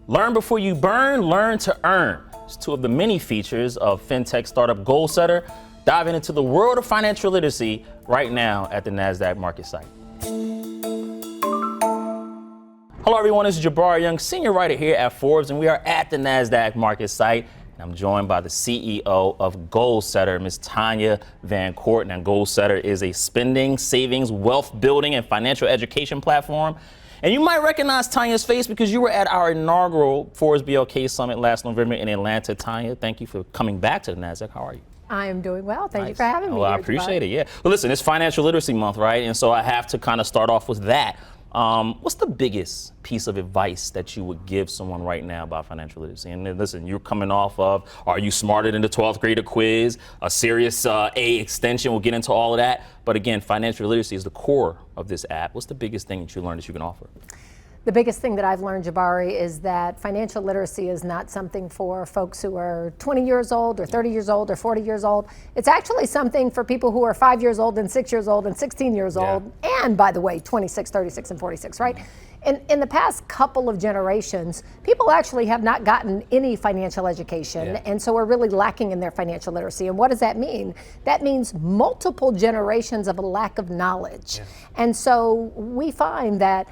Learn before you burn, learn to earn. It's two of the many features of Fintech startup Goalsetter. Diving into the world of financial literacy right now at the Nasdaq MarketSite. Hello everyone, this is Jabari Young, senior writer here at Forbes, and we are at the Nasdaq MarketSite. And I'm joined by the CEO of Goalsetter, Ms. Tanya Van Court. Now, Goalsetter is a spending, savings, wealth building, and financial education platform. And you might recognize Tanya's face because you were at our inaugural Forbes BLK Summit last November in Atlanta. Tanya, thank you for coming back to the Nasdaq. How are you? I am doing well. Thank you for having me. Well, I appreciate it. Yeah. Well, listen, it's Financial Literacy Month, right? And so I have to kind of start off with that. What's the biggest piece of advice that you would give someone right now about financial literacy? And then, listen, you're coming off of Are You Smarter Than the 12th Grader quiz, a serious A extension. We'll get into all of that. But again, financial literacy is the core of this app. What's the biggest thing that you learned that you can offer? The biggest thing that I've learned, Jabari, is that financial literacy is not something for folks who are 20 years old or 30 years old or 40 years old. It's actually something for people who are 5 years old and 6 years old and 16 years old. And by the way, 26, 36, and 46, right? In the past couple of generations, people actually have not gotten any financial education, and so are really lacking in their financial literacy. And what does that mean? That means multiple generations of a lack of knowledge. And so we find that,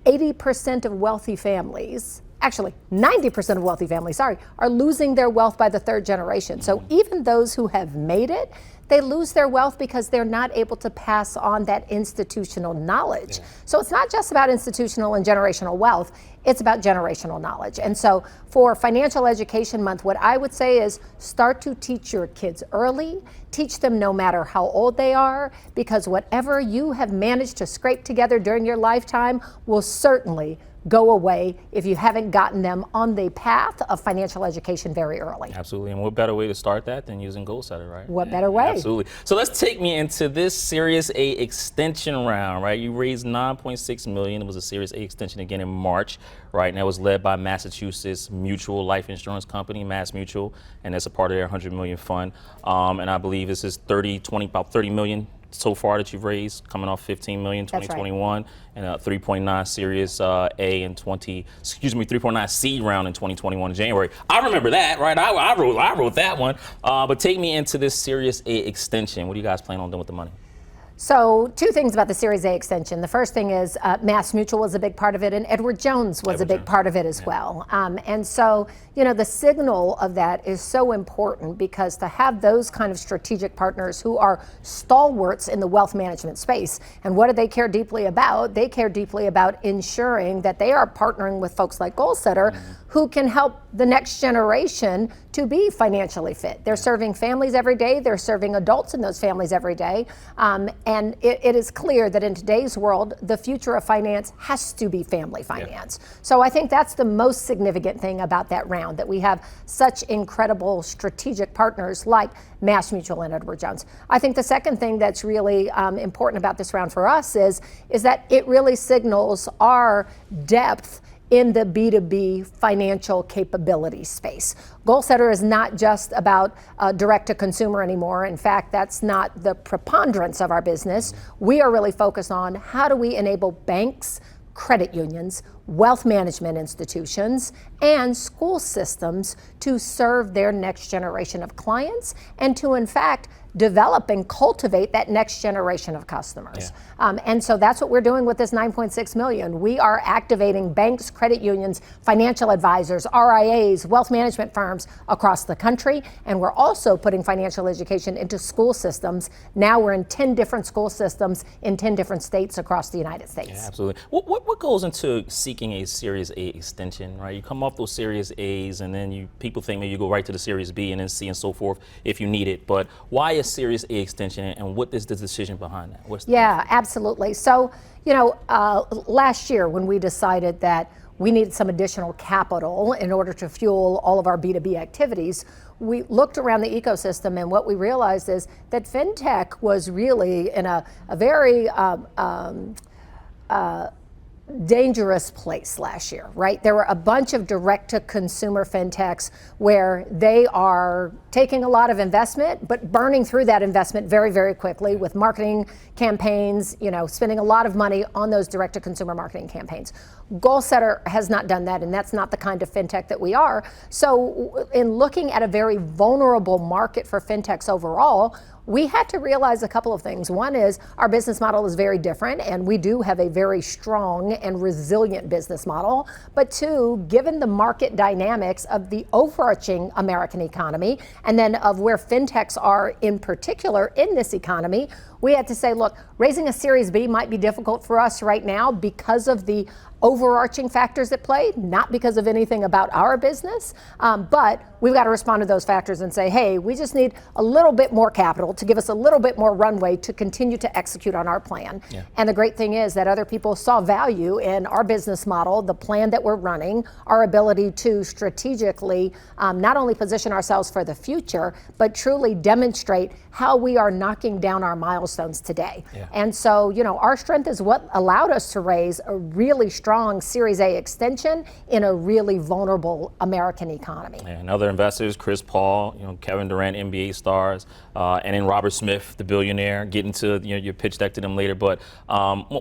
80% of wealthy families, actually 90% of wealthy families, are losing their wealth by the third generation. So even those who have made it, they lose their wealth because they're not able to pass on that institutional knowledge. So it's not just about institutional and generational wealth, it's about generational knowledge. And so for Financial Education Month, what I would say is start to teach your kids early, teach them no matter how old they are, because whatever you have managed to scrape together during your lifetime will certainly go away if you haven't gotten them on the path of financial education very early. Absolutely, and what better way to start that than using Goalsetter, right? What better way? Absolutely. So let's take me into this Series A extension round, right? You raised $9.6 million. It was a Series A extension again in March, right? And that was led by Massachusetts Mutual Life Insurance Company, Mass Mutual, and that's a part of their $100 million fund. And I believe this is about 30 million so far that you've raised, coming off 15 million 2021, and a 3.9 Series A in 3.9 seed round in 2021 in January. I remember that, right? I wrote that one. But take me into this Series A extension. What do you guys plan on doing with the money? So two things about the Series A extension. The first thing is Mass Mutual was a big part of it, and Edward Jones was a big part of it as well. And so, the signal of that is so important because to have those kind of strategic partners who are stalwarts in the wealth management space, and what do they care deeply about? They care deeply about ensuring that they are partnering with folks like Goalsetter who can help the next generation to be financially fit. They're serving families every day. They're serving adults in those families every day. And it is clear that in today's world, the future of finance has to be family finance. So I think that's the most significant thing about that round, that we have such incredible strategic partners like Mass Mutual and Edward Jones. I think the second thing that's really important about this round for us is that it really signals our depth in the B2B financial capability space. Goalsetter is not just about direct to consumer anymore. In fact, that's not the preponderance of our business. We are really focused on how do we enable banks, credit unions, wealth management institutions, and school systems to serve their next generation of clients and to, in fact, develop and cultivate that next generation of customers. And so that's what we're doing with this 9.6 million. We are activating banks, credit unions, financial advisors, RIAs, wealth management firms across the country. And we're also putting financial education into school systems. Now we're in 10 different school systems in 10 different states across the United States. Yeah, absolutely. What goes into seeking a Series A extension, right? You come off those Series A's and then people think maybe you go right to the Series B and then C and so forth if you need it. But why a Series A extension, and what is the decision behind that? Absolutely. So, last year when we decided that we needed some additional capital in order to fuel all of our B2B activities, we looked around the ecosystem, and what we realized is that Fintech was really in a very dangerous place last year, right? There were a bunch of direct-to-consumer fintechs where they are taking a lot of investment, but burning through that investment very, very quickly with marketing campaigns, spending a lot of money on those direct-to-consumer marketing campaigns. Goalsetter has not done that, and that's not the kind of fintech that we are. So in looking at a very vulnerable market for fintechs overall, we had to realize a couple of things. One is our business model is very different, and we do have a very strong and resilient business model. But two, given the market dynamics of the overarching American economy, and then of where fintechs are in particular in this economy, we had to say, look, raising a Series B might be difficult for us right now because of the overarching factors at play, not because of anything about our business, but we've got to respond to those factors and say, hey, we just need a little bit more capital to give us a little bit more runway to continue to execute on our plan. Yeah. And the great thing is that other people saw value in our business model, the plan that we're running, our ability to strategically not only position ourselves for the future, but truly demonstrate how we are knocking down our milestones today. Yeah. And so, our strength is what allowed us to raise a really strong Series A extension in a really vulnerable American economy. And other investors, Chris Paul, Kevin Durant, NBA stars, and then Robert Smith, the billionaire, get into your pitch deck to them later. But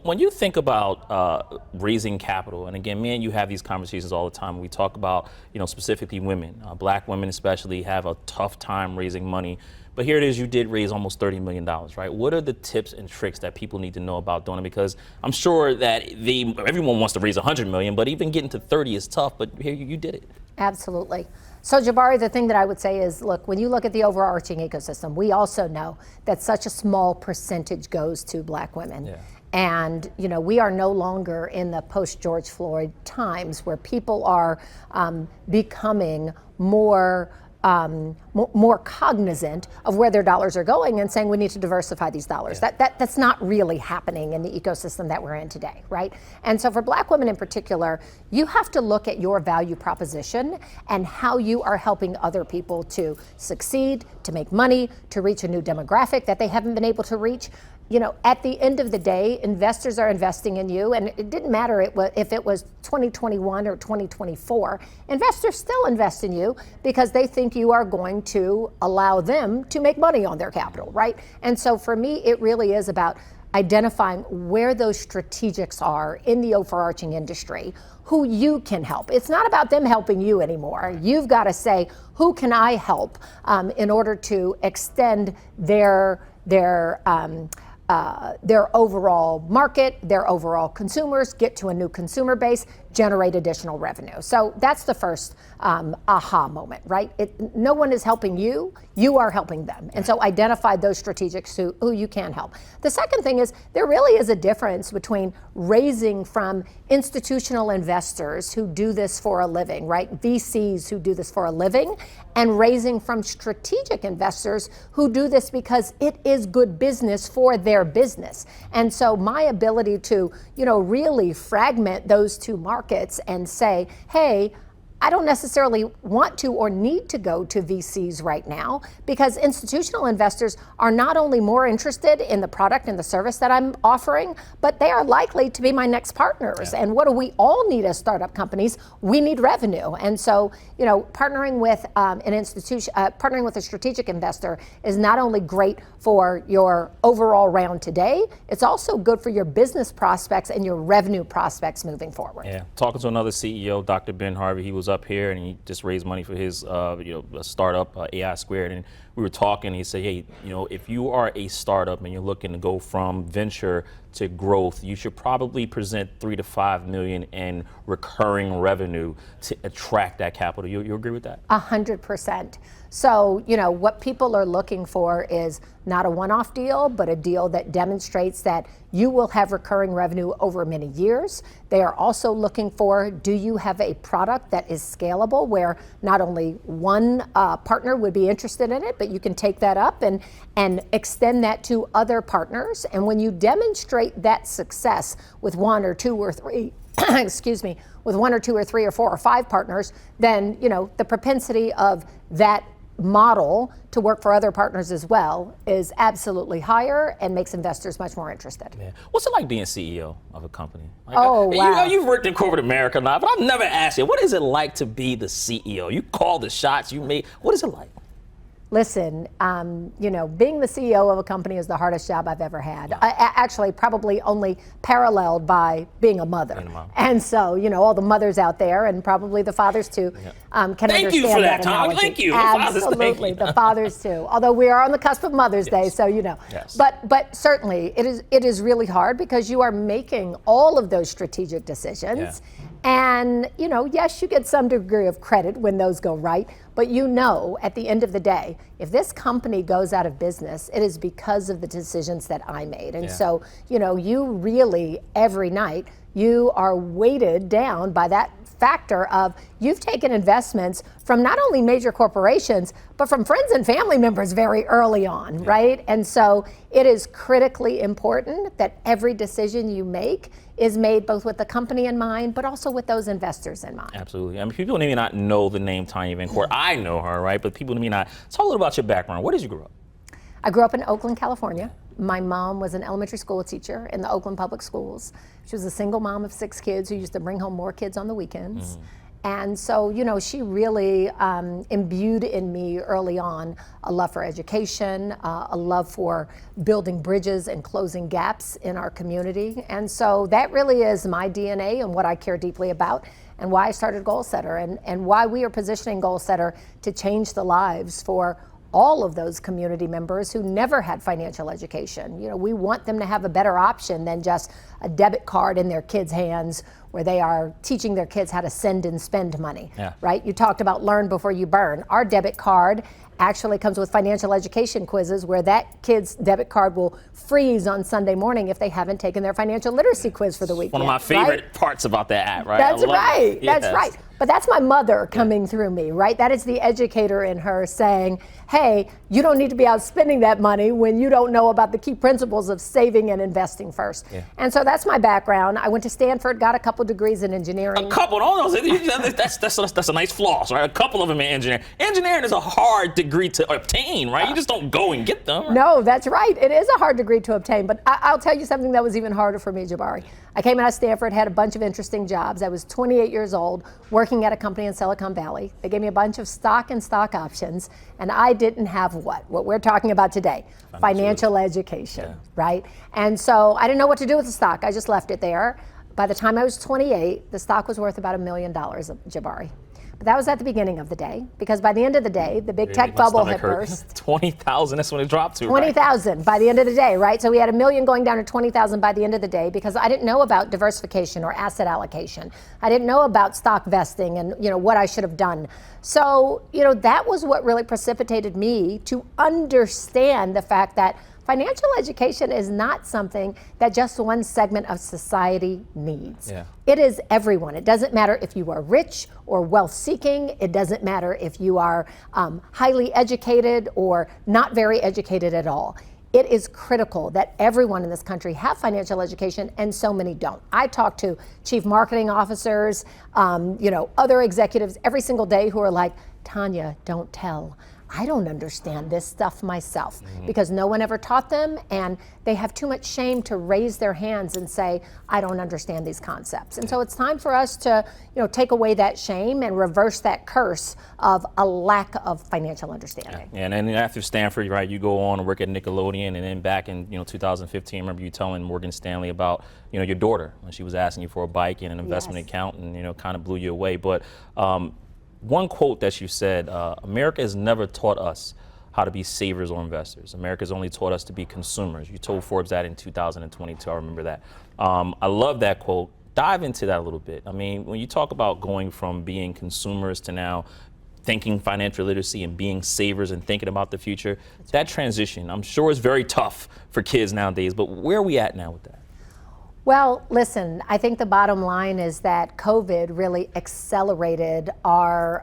when you think about raising capital, and again, me and you have these conversations all the time. We talk about, specifically women, black women especially, have a tough time raising money. But here it is, you did raise almost $30 million, right? What are the tips and tricks that people need to know about doing it? Because I'm sure that everyone wants to raise $100 million, but even getting to 30 is tough, but here you did it. Absolutely. So Jabari, the thing that I would say is, look, when you look at the overarching ecosystem, we also know that such a small percentage goes to black women. Yeah. And, we are no longer in the post-George Floyd times where people are becoming more cognizant of where their dollars are going and saying we need to diversify these dollars. Yeah. That's not really happening in the ecosystem that we're in today, right? And so for black women in particular, you have to look at your value proposition and how you are helping other people to succeed, to make money, to reach a new demographic that they haven't been able to reach. At the end of the day, investors are investing in you, and it didn't matter if it was 2021 or 2024. Investors still invest in you because they think you are going to allow them to make money on their capital, right? And so for me, it really is about identifying where those strategics are in the overarching industry, who you can help. It's not about them helping you anymore. You've got to say, who can I help in order to extend their overall market, their overall consumers, get to a new consumer base, generate additional revenue. So that's the first aha moment, right? No one is helping you, you are helping them. And so identify those strategics who you can help. The second thing is there really is a difference between raising from institutional investors who do this for a living, right? VCs who do this for a living, and raising from strategic investors who do this because it is good business for their business. And so my ability to, really fragment those two markets and say, hey, I don't necessarily want to or need to go to VCs right now because institutional investors are not only more interested in the product and the service that I'm offering, but they are likely to be my next partners. Yeah. And what do we all need as startup companies? We need revenue. And so, partnering with an institution, partnering with a strategic investor is not only great for your overall round today, it's also good for your business prospects and your revenue prospects moving forward. Yeah, talking to another CEO, Dr. Ben Harvey, he was up here and he just raised money for his startup, AI Squared, and we were talking. He said, hey, if you are a startup and you're looking to go from venture to growth, you should probably present 3 to 5 million in recurring revenue to attract that capital. You agree with that? 100%. So, what people are looking for is not a one-off deal, but a deal that demonstrates that you will have recurring revenue over many years. They are also looking for, do you have a product that is scalable where not only one partner would be interested in it, but you can take that up and extend that to other partners. And when you demonstrate that success with one or two or three, with 1 or 2 or 3 or 4 or 5 partners, then, the propensity of that model to work for other partners as well is absolutely higher and makes investors much more interested. Yeah. What's it like being CEO of a company? Wow. You've worked in corporate America now, but I've never asked you, what is it like to be the CEO? You call the shots, you make, what is it like? Listen, being the CEO of a company is the hardest job I've ever had. Actually, probably only paralleled by being a mother. And so, all the mothers out there, and probably the fathers too, can Thank understand you for that, analogy. Tom. Thank you. Absolutely, the fathers too. Although we are on the cusp of Mother's Day, so Yes. But certainly, it is really hard because you are making all of those strategic decisions. Yeah. And, yes, you get some degree of credit when those go right, but at the end of the day, if this company goes out of business, it is because of the decisions that I made. And so, you really, every night, you are weighted down by that factor of you've taken investments from not only major corporations, but from friends and family members very early on, right? And so it is critically important that every decision you make is made both with the company in mind, but also with those investors in mind. Absolutely. I mean, people may not know the name Tanya Van Court. I know her, right? But people may not. Talk a little about your background. Where did you grow up? I grew up in Oakland, California. My mom was an elementary school teacher in the Oakland Public Schools. She was a single mom of 6 kids who used to bring home more kids on the weekends. And so, she really imbued in me early on a love for education, a love for building bridges and closing gaps in our community. And so that really is my DNA and what I care deeply about, and why I started Goalsetter, and why we are positioning Goalsetter to change the lives for all of those community members who never had financial education. We want them to have a better option than just a debit card in their kids' hands where they are teaching their kids how to send and spend money, right? You talked about learn before you burn. Our debit card actually comes with financial education quizzes where that kid's debit card will freeze on Sunday morning if they haven't taken their financial literacy quiz for the weekend. One of my favorite parts about that app, right? That's right. That's right. But that's my mother coming through me, right? That is the educator in her saying, hey, you don't need to be out spending that money when you don't know about the key principles of saving and investing first. And so that's my background. I went to Stanford, got a couple degrees in engineering. A couple? No, that's a nice floss, right? A couple of them in engineering. Engineering is a hard degree to obtain, right? You just don't go and get them. Right? No, that's right. It is a hard degree to obtain. But I'll tell you something that was even harder for me, Jabari. I came out of Stanford, had a bunch of interesting jobs. I was 28 years old, working at a company in Silicon Valley. They gave me a bunch of stock and stock options, and I didn't have what we're talking about today, financial education, right? And so I didn't know what to do with the stock. I just left it there. By the time I was 28, the stock was worth about $1 million, Jabari. But that was at the beginning of the day, because by the end of the day, the big tech bubble had burst. 20,000, that's when it dropped to. 20,000 by the end of the day, right? So we had $1 million going down to 20,000 by the end of the day, because I didn't know about diversification or asset allocation. I didn't know about stock vesting and what I should have done. So that was what really precipitated me to understand the fact that financial education is not something that just one segment of society needs. It is everyone. It doesn't matter if you are rich or wealth-seeking. It doesn't matter if you are highly educated or not very educated at all. It is critical that everyone in this country have financial education, and so many don't. I talk to chief marketing officers, other executives every single day who are like, Tanya, don't tell. I don't understand this stuff myself, because no one ever taught them, and they have too much shame to raise their hands and say, I don't understand these concepts. And so it's time for us to take away that shame and reverse that curse of a lack of financial understanding. And then after Stanford, right, you go on and work at Nickelodeon, and then back in 2015, I remember you telling Morgan Stanley about your daughter when she was asking you for a bike and an investment account, and kind of blew you away. But one quote that you said, America has never taught us how to be savers or investors. America's only taught us to be consumers. You told Forbes that in 2022, I remember that. I love that quote. Dive into that a little bit. I mean, when you talk about going from being consumers to now thinking financial literacy and being savers and thinking about the future, that transition, I'm sure is very tough for kids nowadays, but where are we at now with that? Well, listen, I think the bottom line is that COVID really accelerated our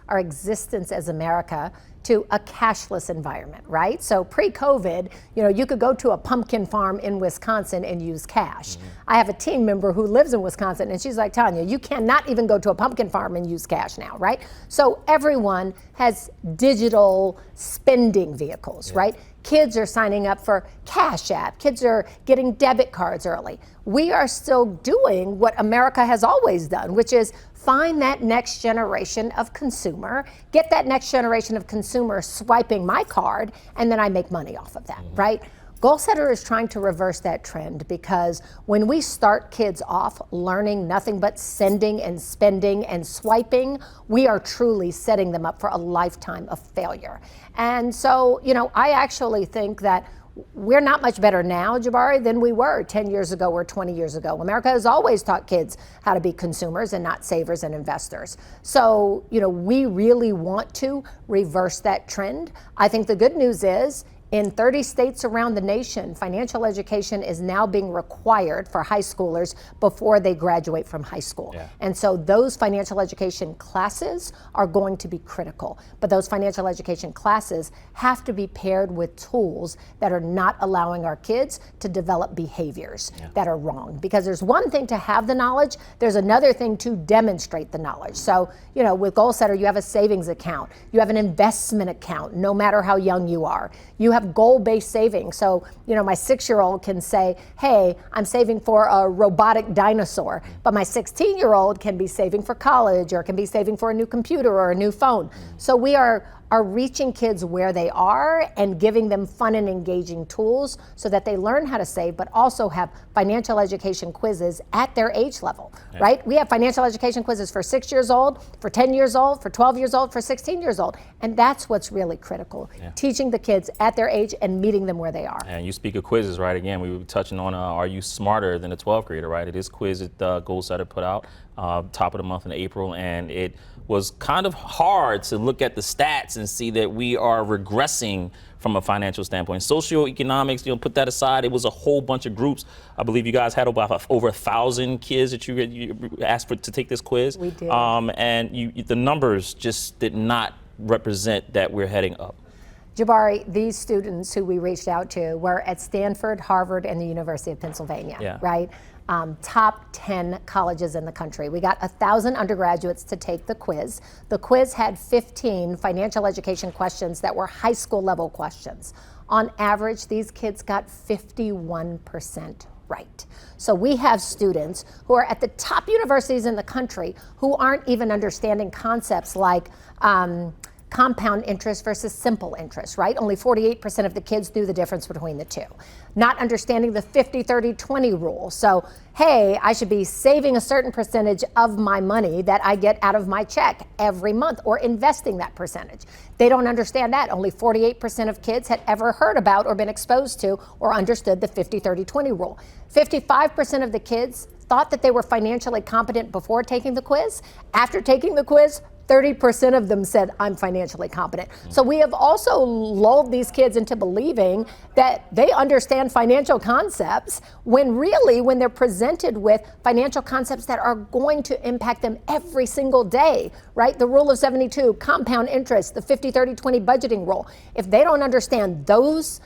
existence as America to a cashless environment, right? So pre-COVID, you could go to a pumpkin farm in Wisconsin and use cash. I have a team member who lives in Wisconsin, and she's like, Tanya, you cannot even go to a pumpkin farm and use cash now, right? So everyone has digital spending vehicles, right? Kids are signing up for Cash App. Kids are getting debit cards early. We are still doing what America has always done, which is find that next generation of consumer, get that next generation of consumer swiping my card, and then I make money off of that, right? Goalsetter is trying to reverse that trend, because when we start kids off learning nothing but sending and spending and swiping, we are truly setting them up for a lifetime of failure. And so, I actually think that we're not much better now, Jabari, than we were 10 years ago or 20 years ago. America has always taught kids how to be consumers and not savers and investors. So, we really want to reverse that trend. I think the good news is, in 30 states around the nation, financial education is now being required for high schoolers before they graduate from high school. Yeah. And so those financial education classes are going to be critical. But those financial education classes have to be paired with tools that are not allowing our kids to develop behaviors that are wrong. Because there's one thing to have the knowledge, there's another thing to demonstrate the knowledge. So, with Goalsetter, you have a savings account, you have an investment account, no matter how young you are. You have goal-based saving. So, my 6-year-old can say, hey, I'm saving for a robotic dinosaur, but my 16-year-old can be saving for college, or can be saving for a new computer or a new phone. So we are reaching kids where they are and giving them fun and engaging tools so that they learn how to save, but also have financial education quizzes at their age level, right? We have financial education quizzes for 6 years old, for 10 years old, for 12 years old, for 16 years old. And that's what's really critical, teaching the kids at their age and meeting them where they are. And you speak of quizzes, right? Again, we were touching on, are you smarter than a 12th grader, right? It is quiz that Goalsetter put out, top of the month in April, and it was kind of hard to look at the stats and see that we are regressing from a financial standpoint. Socioeconomics, put that aside, it was a whole bunch of groups. I believe you guys had over 1,000 kids that you asked for to take this quiz. We did. And the numbers just did not represent that we're heading up. Jabari, these students who we reached out to were at Stanford, Harvard, and the University of Pennsylvania, right? Top 10 colleges in the country. We got 1,000 undergraduates to take the quiz. The quiz had 15 financial education questions that were high school level questions. On average, these kids got 51% right. So we have students who are at the top universities in the country who aren't even understanding concepts like compound interest versus simple interest, right? Only 48% of the kids knew the difference between the two. Not understanding the 50-30-20 rule. So, hey, I should be saving a certain percentage of my money that I get out of my check every month, or investing that percentage. They don't understand that. Only 48% of kids had ever heard about or been exposed to or understood the 50-30-20 rule. 55% of the kids thought that they were financially competent before taking the quiz. After taking the quiz, 30% of them said, I'm financially competent. So we have also lulled these kids into believing that they understand financial concepts, when really, when they're presented with financial concepts that are going to impact them every single day, right? The rule of 72, compound interest, the 50-30-20 budgeting rule. If they don't understand those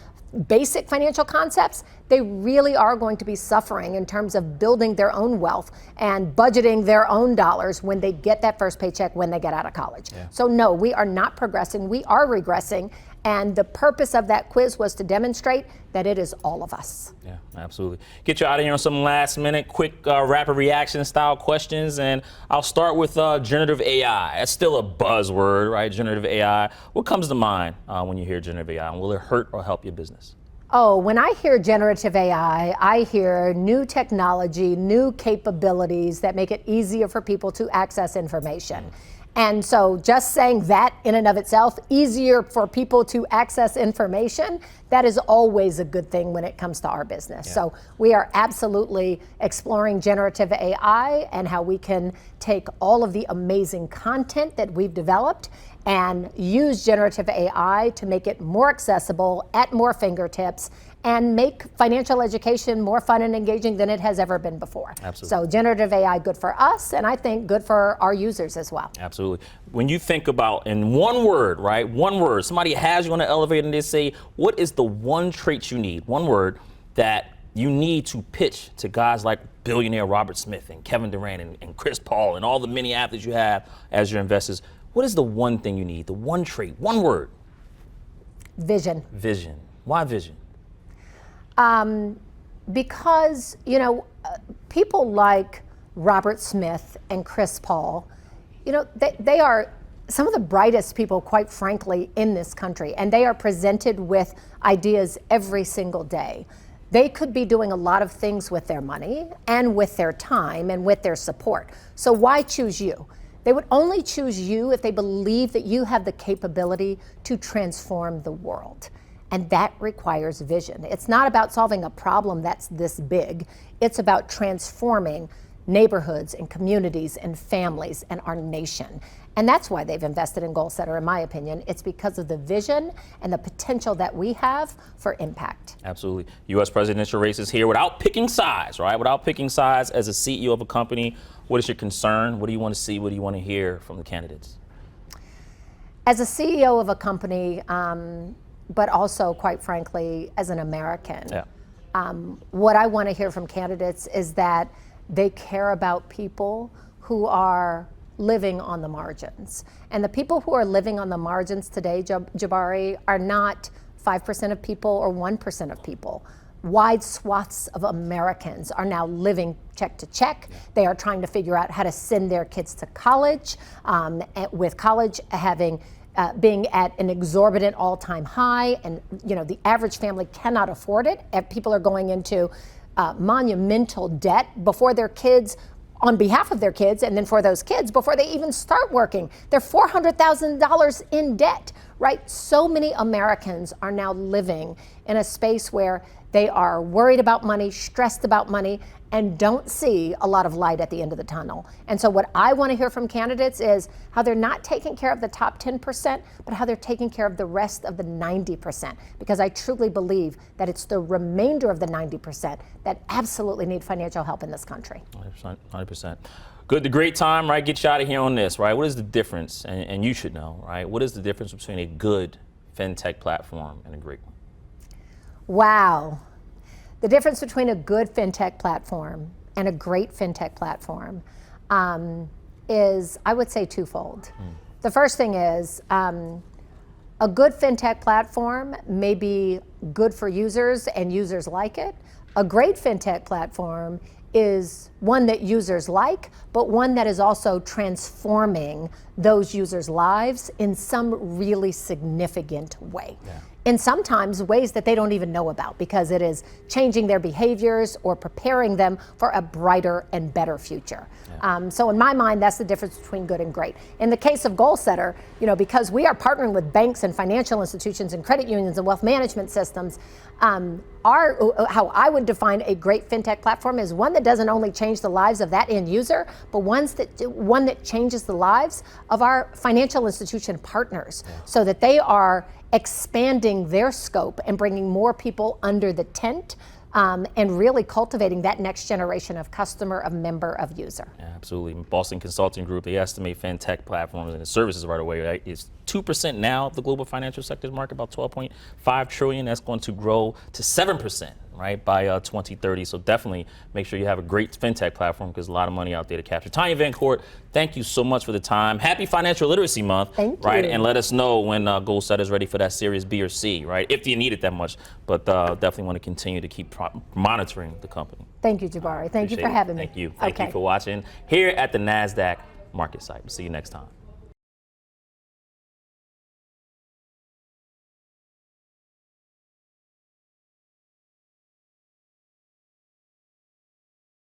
basic financial concepts, they really are going to be suffering in terms of building their own wealth and budgeting their own dollars when they get that first paycheck, when they get out of college. So no, we are not progressing, we are regressing. And the purpose of that quiz was to demonstrate that it is all of us. Yeah, absolutely. Get you out of here on some last minute, quick rapid reaction style questions. And I'll start with generative AI. That's still a buzzword, right? Generative AI. What comes to mind when you hear generative AI? And will it hurt or help your business? Oh, when I hear generative AI, I hear new technology, new capabilities that make it easier for people to access information. And so just saying that in and of itself, easier for people to access information, that is always a good thing when it comes to our business. So we are absolutely exploring generative AI and how we can take all of the amazing content that we've developed and use generative AI to make it more accessible at more fingertips and make financial education more fun and engaging than it has ever been before. Absolutely. So generative AI, good for us, and I think good for our users as well. Absolutely. When you think about, in one word, right, one word, somebody has you on the elevator and they say, what is the one trait you need, one word, that you need to pitch to guys like billionaire Robert Smith and Kevin Durant and Chris Paul and all the many athletes you have as your investors? What is the one thing you need, the one trait, one word? Vision. Vision. Why vision? Because, people like Robert Smith and Chris Paul You know, they are some of the brightest people, quite frankly, in this country, and they are presented with ideas every single day. They could be doing a lot of things with their money and with their time and with their support. So why choose you? They would only choose you if they believe that you have the capability to transform the world. And that requires vision. It's not about solving a problem that's this big. It's about transforming neighborhoods and communities and families and our nation. And that's why they've invested in Goalsetter, in my opinion. It's because of the vision and the potential that we have for impact. Absolutely. U.S. presidential race is here. Without picking sides, right? Without picking sides, as a CEO of a company, what is your concern? What do you want to see? What do you want to hear from the candidates? As a CEO of a company, but also, quite frankly, as an American, what I want to hear from candidates is that they care about people who are living on the margins. And the people who are living on the margins today, Jabari, are not 5% of people or 1% of people. Wide swaths of Americans are now living check to check. They are trying to figure out how to send their kids to college, with college having being at an exorbitant all-time high, and you know the average family cannot afford it. People are going into monumental debt before their kids, on behalf of their kids, and then for those kids before they even start working. They're $400,000 in debt, right? So many Americans are now living in a space where they are worried about money, stressed about money, and don't see a lot of light at the end of the tunnel. And so what I want to hear from candidates is how they're not taking care of the top 10%, but how they're taking care of the rest of the 90%. Because I truly believe that it's the remainder of the 90% that absolutely need financial help in this country. 100%. Good to great time, right? Get you out of here on this, right? What is the difference, and you should know, right? What is the difference between a good fintech platform and a great one? Wow. The difference between a good fintech platform and a great fintech platform is, I would say, twofold. The first thing is a good fintech platform may be good for users and users like it. A great fintech platform is one that users like, but one that is also transforming those users' lives in some really significant way. And sometimes ways that they don't even know about, because it is changing their behaviors or preparing them for a brighter and better future. So in my mind, that's the difference between good and great. In the case of Goalsetter, you know, because we are partnering with banks and financial institutions and credit unions and wealth management systems, how I would define a great fintech platform is one that doesn't only change the lives of that end user, but one that changes the lives of our financial institution partners, so that they are expanding their scope and bringing more people under the tent, and really cultivating that next generation of customer, of member, of user. Yeah, absolutely. Boston Consulting Group, they estimate fintech platforms and services right away, right? It's 2% now of the global financial sector's market, about $12.5 trillion. That's going to grow to 7%, right, by 2030. So definitely make sure you have a great fintech platform, because there's a lot of money out there to capture. Tanya Van Court, thank you so much for the time. Happy Financial Literacy Month. Thank right? you. And let us know when Goalsetter is ready for that Series B or C, right? If you need it that much. But definitely want to continue to keep monitoring the company. Thank you, Jabari. Thank you for having me. Thank you. Thank you for watching here at the Nasdaq MarketSite. We'll see you next time.